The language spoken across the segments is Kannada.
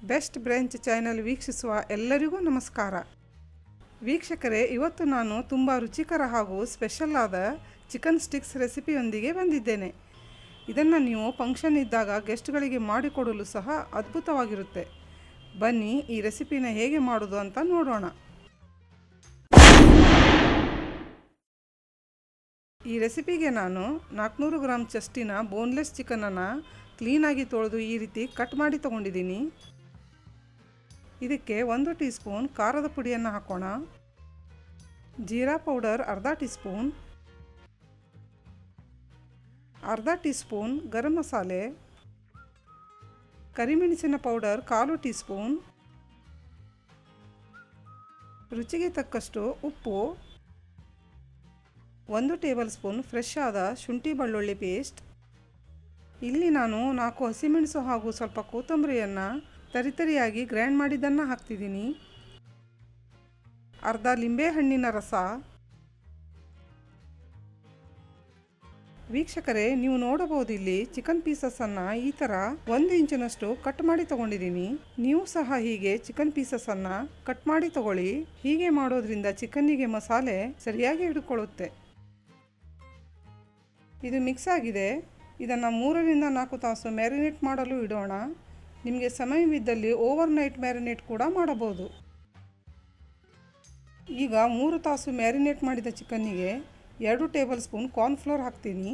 ಬೆಸ್ಟ್ ಬ್ರಾಂಚ್ ಚಾನೆಲ್ ವೀಕ್ಷಿಸುವ ಎಲ್ಲರಿಗೂ ನಮಸ್ಕಾರ. ವೀಕ್ಷಕರೇ, ಇವತ್ತು ನಾನು ತುಂಬ ರುಚಿಕರ ಹಾಗೂ ಸ್ಪೆಷಲ್ ಆದ ಚಿಕನ್ ಸ್ಟಿಕ್ಸ್ ರೆಸಿಪಿಯೊಂದಿಗೆ ಬಂದಿದ್ದೇನೆ. ಇದನ್ನು ನೀವು ಫಂಕ್ಷನ್ ಇದ್ದಾಗ ಗೆಸ್ಟ್ಗಳಿಗೆ ಮಾಡಿಕೊಡಲು ಸಹ ಅದ್ಭುತವಾಗಿರುತ್ತೆ. ಬನ್ನಿ ಈ ರೆಸಿಪಿನ ಹೇಗೆ ಮಾಡೋದು ಅಂತ ನೋಡೋಣ. ಈ ರೆಸಿಪಿಗೆ ನಾನು 400 ಗ್ರಾಂ ಚೆಸ್ಟಿನ ಬೋನ್ಲೆಸ್ ಚಿಕನನ್ನು ಕ್ಲೀನಾಗಿ ತೊಳೆದು ಈ ರೀತಿ ಕಟ್ ಮಾಡಿ ತಗೊಂಡಿದ್ದೀನಿ. ಇದಕ್ಕೆ 1 ಟೀ ಸ್ಪೂನ್ ಖಾರದ ಪುಡಿಯನ್ನು ಹಾಕೋಣ. ಜೀರಾ ಪೌಡರ್ ಅರ್ಧ ಟೀ ಸ್ಪೂನ್, ಅರ್ಧ ಟೀ ಸ್ಪೂನ್ ಗರಂ ಮಸಾಲೆ, ಕರಿಮೆಣಸಿನ ಪೌಡರ್ 1/4 ಟೀ ಸ್ಪೂನ್, ರುಚಿಗೆ ತಕ್ಕಷ್ಟು ಉಪ್ಪು, 1 ಟೇಬಲ್ ಸ್ಪೂನ್ ಫ್ರೆಶ್ ಆದ ಶುಂಠಿ ಬೆಳ್ಳುಳ್ಳಿ ಪೇಸ್ಟ್. ಇಲ್ಲಿ ನಾನು 4 ಹಸಿಮೆಣಸು ಹಾಗೂ ಸ್ವಲ್ಪ ಕೊತ್ತಂಬರಿಯನ್ನು ತರಿತರಿಯಾಗಿ ಗ್ರೈಂಡ್ ಮಾಡಿದ್ದನ್ನು ಹಾಕ್ತಿದ್ದೀನಿ. ಅರ್ಧ ಲಿಂಬೆ ಹಣ್ಣಿನ ರಸ. ವೀಕ್ಷಕರೇ, ನೀವು ನೋಡಬಹುದು ಇಲ್ಲಿ ಚಿಕನ್ ಪೀಸಸ್ಸನ್ನು ಈ ಥರ 1 ಇಂಚಿನಷ್ಟು ಕಟ್ ಮಾಡಿ ತಗೊಂಡಿದ್ದೀನಿ. ನೀವು ಸಹ ಹೀಗೆ ಚಿಕನ್ ಪೀಸಸ್ಸನ್ನು ಕಟ್ ಮಾಡಿ ತಗೊಳ್ಳಿ. ಹೀಗೆ ಮಾಡೋದ್ರಿಂದ ಚಿಕನ್ನಿಗೆ ಮಸಾಲೆ ಸರಿಯಾಗಿ ಹಿಡ್ಕೊಳ್ಳುತ್ತೆ. ಇದು ಮಿಕ್ಸ್ ಆಗಿದೆ. ಇದನ್ನು 3 ರಿಂದ 4 ತಾಸು ಮ್ಯಾರಿನೇಟ್ ಮಾಡಲು ಇಡೋಣ. ನಿಮಗೆ ಸಮಯವಿದ್ದಲ್ಲಿ ಓವರ್ ನೈಟ್ ಮ್ಯಾರಿನೇಟ್ ಕೂಡ ಮಾಡಬಹುದು. ಈಗ 3 ತಾಸು ಮ್ಯಾರಿನೇಟ್ ಮಾಡಿದ ಚಿಕನ್ನಿಗೆ 2 ಟೇಬಲ್ ಸ್ಪೂನ್ ಕಾರ್ನ್ಫ್ಲೋರ್ ಹಾಕ್ತೀನಿ.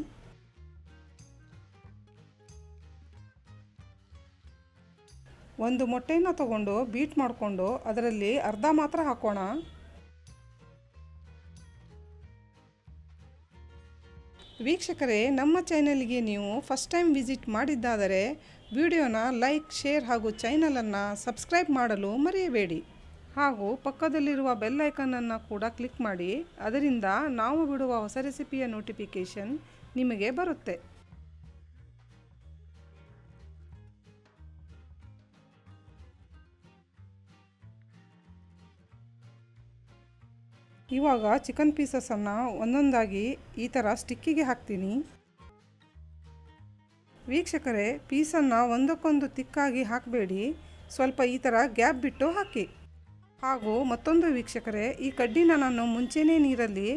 ಒಂದು ಮೊಟ್ಟೆಯನ್ನು ತಗೊಂಡು ಬೀಟ್ ಮಾಡಿಕೊಂಡು ಅದರಲ್ಲಿ ಅರ್ಧ ಮಾತ್ರ ಹಾಕೋಣ. ವೀಕ್ಷಕರೇ, ನಮ್ಮ ಚಾನೆಲ್ಗೆ ನೀವು ಫಸ್ಟ್ ಟೈಮ್ ವಿಸಿಟ್ ಮಾಡಿದ್ದಾದರೆ ವಿಡಿಯೋನ ಲೈಕ್, ಶೇರ್ ಹಾಗೂ ಚಾನಲನ್ನು ಸಬ್ಸ್ಕ್ರೈಬ್ ಮಾಡಲು ಮರೆಯಬೇಡಿ. ಹಾಗೂ ಪಕ್ಕದಲ್ಲಿರುವ ಬೆಲ್ ಐಕನನ್ನು ಕೂಡ ಕ್ಲಿಕ್ ಮಾಡಿ. ಅದರಿಂದ ನಾವು ಬಿಡುವ ಹೊಸ ರೆಸಿಪಿಯ ನೋಟಿಫಿಕೇಷನ್ ನಿಮಗೆ ಬರುತ್ತೆ. ಇವಾಗ ಚಿಕನ್ ಪೀಸಸನ್ನು ಒಂದೊಂದಾಗಿ ಈ ಥರ ಸ್ಟಿಕ್ಕಿಗೆ ಹಾಕ್ತೀನಿ. ವೀಕ್ಷಕರೇ, ಪೀಸನ್ನು ಒಂದಕ್ಕೊಂದು ತಿಕ್ಕಾಗಿ ಹಾಕಬೇಡಿ, ಸ್ವಲ್ಪ ಈ ಥರ ಗ್ಯಾಪ್ ಬಿಟ್ಟು ಹಾಕಿ. ಹಾಗೂ ಮತ್ತೊಂದು ವೀಕ್ಷಕರೇ, ಈ ಕಡ್ಡಿನ ನಾನು ಮುಂಚೆನೇ ನೀರಲ್ಲಿ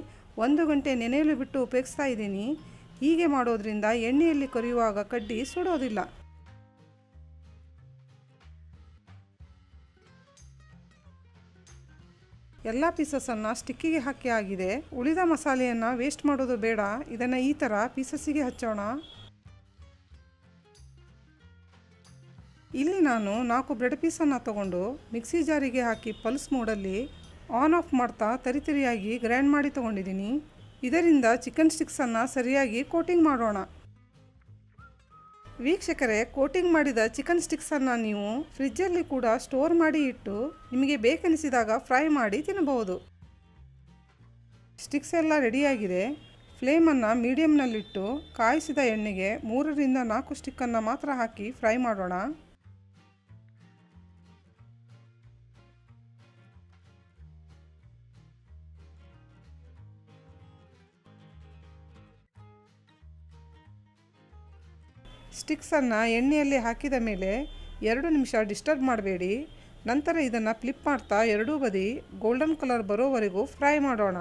1 ಗಂಟೆ ನೆನೆಯಲು ಬಿಟ್ಟು ಉಪಯೋಗಿಸ್ತಾ ಇದ್ದೀನಿ. ಹೀಗೆ ಮಾಡೋದ್ರಿಂದ ಎಣ್ಣೆಯಲ್ಲಿ ಕರಿಯುವಾಗ ಕಡ್ಡಿ ಸುಡೋದಿಲ್ಲ. ಎಲ್ಲ ಪೀಸಸನ್ನು ಸ್ಟಿಕ್ಕಿಗೆ ಹಾಕಿ ಆಗಿದೆ. ಉಳಿದ ಮಸಾಲೆಯನ್ನು ವೇಸ್ಟ್ ಮಾಡೋದು ಬೇಡ. ಇದನ್ನು ಈ ಥರ ಪೀಸಸ್ಸಿಗೆ ಹಚ್ಚೋಣ. ಇಲ್ಲಿ ನಾನು 4 ಬ್ರೆಡ್ ಪೀಸನ್ನು ತಗೊಂಡು ಮಿಕ್ಸಿ ಜಾರಿಗೆ ಹಾಕಿ ಪಲ್ಸ್ ಮೋಡಲ್ಲಿ ಆನ್ ಆಫ್ ಮಾಡ್ತಾ ತರಿತರಿಯಾಗಿ ಗ್ರೈಂಡ್ ಮಾಡಿ ತಗೊಂಡಿದ್ದೀನಿ. ಇದರಿಂದ ಚಿಕನ್ ಸ್ಟಿಕ್ಸನ್ನು ಸರಿಯಾಗಿ ಕೋಟಿಂಗ್ ಮಾಡೋಣ. ವೀಕ್ಷಕರೇ, ಕೋಟಿಂಗ್ ಮಾಡಿದ ಚಿಕನ್ ಸ್ಟಿಕ್ಸನ್ನು ನೀವು ಫ್ರಿಜ್ಜಲ್ಲಿ ಕೂಡ ಸ್ಟೋರ್ ಮಾಡಿ ಇಟ್ಟು ನಿಮಗೆ ಬೇಕನಿಸಿದಾಗ ಫ್ರೈ ಮಾಡಿ ತಿನ್ನಬಹುದು. ಸ್ಟಿಕ್ಸ್ ಎಲ್ಲ ರೆಡಿಯಾಗಿದೆ. ಫ್ಲೇಮನ್ನು ಮೀಡಿಯಮ್ನಲ್ಲಿಟ್ಟು ಕಾಯಿಸಿದ ಎಣ್ಣೆಗೆ 3 ರಿಂದ 4 ಸ್ಟಿಕ್ಕನ್ನು ಮಾತ್ರ ಹಾಕಿ ಫ್ರೈ ಮಾಡೋಣ. ಸ್ಟಿಕ್ಸನ್ನು ಎಣ್ಣೆಯಲ್ಲಿ ಹಾಕಿದ ಮೇಲೆ 2 ನಿಮಿಷ ಡಿಸ್ಟರ್ಬ್ ಮಾಡಬೇಡಿ. ನಂತರ ಇದನ್ನು ಫ್ಲಿಪ್ ಮಾಡ್ತಾ ಎರಡೂ ಬದಿ ಗೋಲ್ಡನ್ ಕಲರ್ ಬರೋವರೆಗೂ ಫ್ರೈ ಮಾಡೋಣ.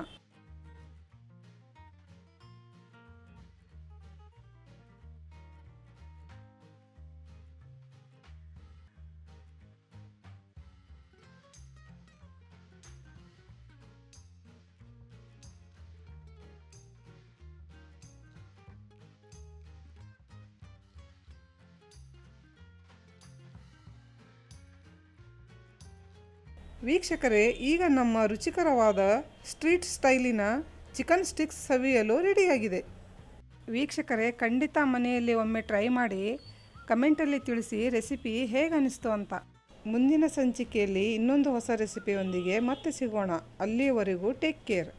ವೀಕ್ಷಕರೇ, ಈಗ ನಮ್ಮ ರುಚಿಕರವಾದ ಸ್ಟ್ರೀಟ್ ಸ್ಟೈಲಿನ ಚಿಕನ್ ಸ್ಟಿಕ್ಸ್ ಸವಿಯಲು ರೆಡಿಯಾಗಿದೆ. ವೀಕ್ಷಕರೇ, ಖಂಡಿತ ಮನೆಯಲ್ಲಿ ಒಮ್ಮೆ ಟ್ರೈ ಮಾಡಿ ಕಮೆಂಟಲ್ಲಿ ತಿಳಿಸಿ ರೆಸಿಪಿ ಹೇಗೆ ಅನಿಸ್ತು ಅಂತ. ಮುಂದಿನ ಸಂಚಿಕೆಯಲ್ಲಿ ಇನ್ನೊಂದು ಹೊಸ ರೆಸಿಪಿಯೊಂದಿಗೆ ಮತ್ತೆ ಸಿಗೋಣ. ಅಲ್ಲಿಯವರೆಗೂ ಟೇಕ್ ಕೇರ್.